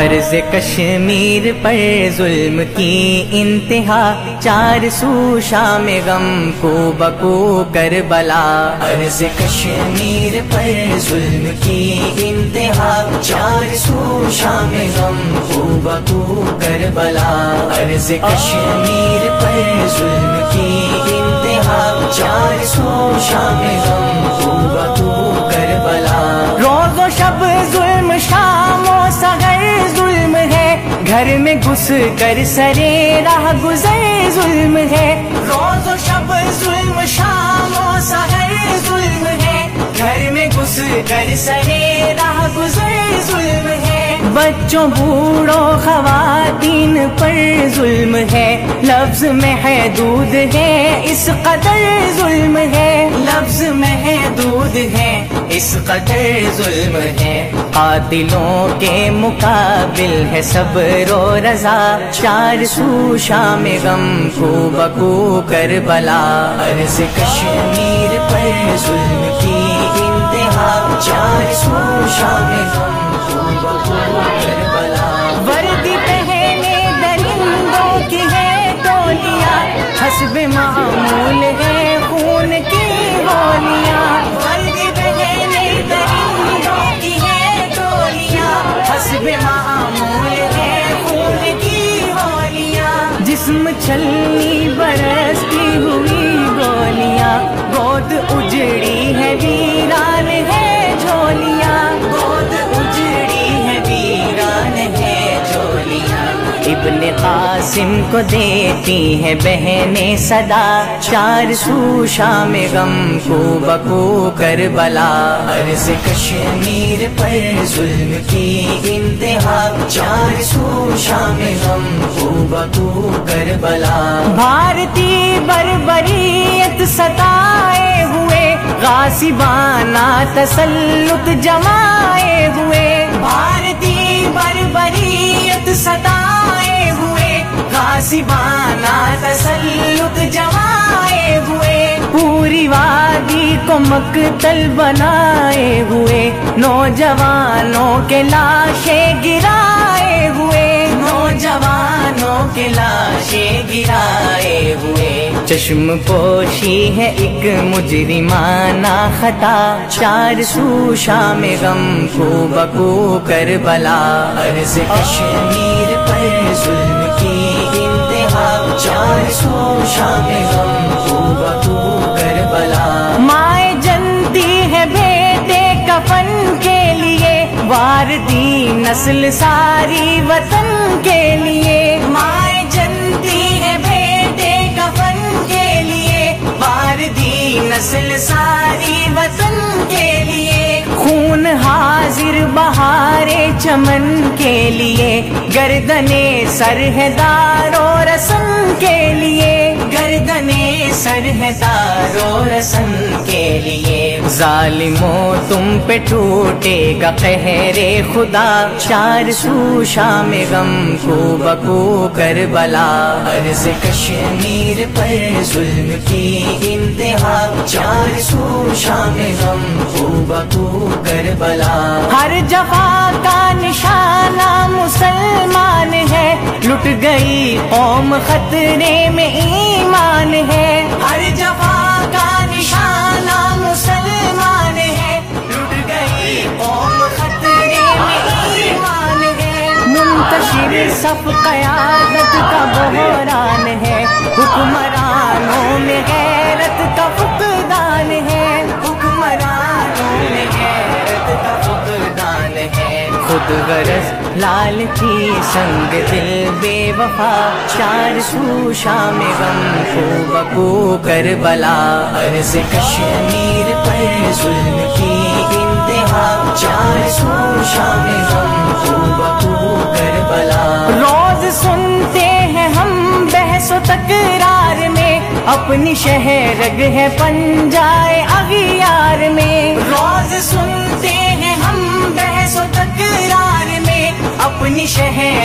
عرض کشمیر پر ظلم کی انتہا، چار سو شام غم کو بکو کربلا۔ عرض کشمیر پر ظلم کی انتہا، چار سو شام غم کو بکو کربلا۔ عرض کشمیر پر ظلم کی انتہا، چار سو شام غم کو بکو کربلا۔ روز و شب ظلم، شام و سحر ظلم ہے، گھر میں گھس کر سرے راہ گزر ظلم ہے۔ روز و شب ظلم، شام و سحر ظلم ہے، گھر میں گھس کر سرے راہ گزر ظلم ہے۔ بچوں بوڑھوں خواتین پر ظلم ہے، لفظ محدود ہے اس قدر ظلم ہے۔ لفظ محدود ہے اس قدر ظلم ہے۔ قاتلوں کے مقابل ہے صبر و رضا، چار سو شام غم کو بکو کربلا۔ عرض کشمیر پر ظلم کی انتہا، چار سو شام غم کو بکو کربلا۔ وردی پہنے درندوں کی ہے ٹولیاں، حسب معمول ہے خون کی ہولیاں۔ وردی پہنے درندوں کی ہے ٹولیاں، حسب معمول ہے خون کی ہولیاں۔ جسم چھلنی برستی ہوئی گولیاں، گود اجڑی ہے ویران ہے جھولیاں۔ گود اجڑی ہے ویران ہے جھولیاں۔ ابن قاسم کو دیتی ہے بہنیں صدا، چار سو شام غم کو بکو کربلا۔ عرض کشمیر پر ظلم کی انتہا، چار سو شام غم کو بکو کربلا۔ بھارتی بربریت ستائے ہوئے، غاصبانہ تسلط جمائے ہوئے۔ بھارتی بربریت ستائے ہوئے، غاصبانہ تسلط جمائے ہوئے۔ پوری وادی کو مقتل بنائے ہوئے، نوجوانوں کے لاشیں گرائے ہوئے۔ نوجوانوں کے لاشیں گرائے ہوئے۔ چشم پوشی ہے ایک مجرمانہ خطا، چار سو شام غم کو بکو کربلا۔ عرض کشمیر پر ظلم کی انتہا، چار سو شام غم کو بکو کربلا۔ مائیں جنتی ہے بیٹے کفن کے لیے، واردی نسل ساری وطن کے لیے۔ مائیں جنتی ہے بیٹے کفن کے لیے، واردی نسل ساری وطن کے لیے۔ خون حاضر بہارے چمن کے لیے، گردنے سر ہے دار و رسن کے لیے۔ گردنے سر ہے دار و رسن کے لیے۔ ظالموں تم پہ ٹوٹے گا قہر خدا، چار سو شام غم کو بکو کربلا۔ عرض کشمیر پر ظلم کی انتہا، چار سو شام غم کو بکو کربلا۔ ہر جفا کا نشانہ مسلمان ہے، لٹ گئی قوم خطرے میں ایمان ہے۔ ہر جفا کا نشانہ مسلمان ہے، لٹ گئی قوم خطرے میں ایمان ہے۔ منتشر صف قیادت کا بحران ہے، حکمرانوں میں غیرت کا فقدان ہے۔ حکمرانوں میں غیرت کا فقدان ہے۔ خود غرض لالچی سنگ دل بے وفا، چار سو شام غم کو بکو کربلا۔ عرض کشمیر پر ظلم کی انتہا، چار سو شام غم کو بکو کربلا۔ روز سنتے ہیں ہم بحث و تکرار میں، اپنی شہرگ ہے پنجائے اغیار میں۔ روز سنتے ہیں ہم بحث و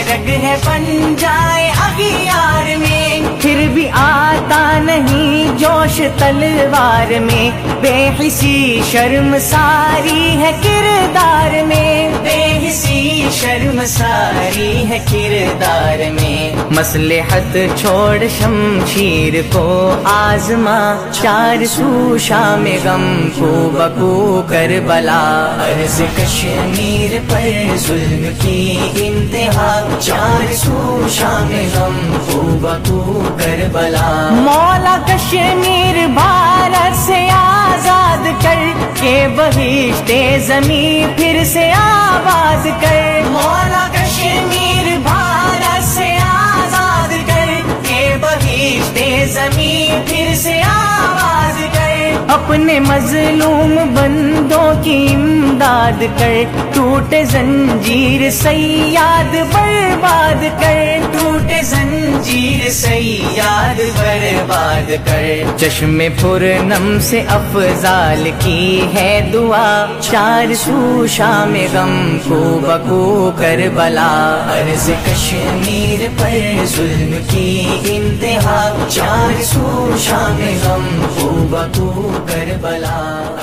رگ ہے بن جائے اغیار میں، پھر بھی آتا نہیں جوش تلوار میں، بے حسی شرم ساری ہے کردار میں، بے حسی شرم ساری ہے کردار میں، مصلحت چھوڑ شمشیر کو آزما، چار سو شام غم کو بکو کربلا، عرض کشمیر پر ظلم کی انتہا، چار سو شام غم کو بکو کربلا، مولا کشمیر بھارت سے آزاد کر کے بہشت زمین پھر سے آباد کر، مولا کشمیر بھارت سے آزاد کر کے بہشت زمین پھر سے آباد کر، اپنے مظلوم بندوں کی امداد کر، ٹوٹے زنجیر صیاد برباد کر، ٹوٹے زنجیر صیاد برباد کر، چشم پرنم سے افضال کی ہے دعا، چار سو شام غم کو بکو کربلا، عرض کشمیر پر ظلم کی انتہا، چار سو شام غم کو بکو کربلا،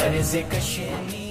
عرض کشمیر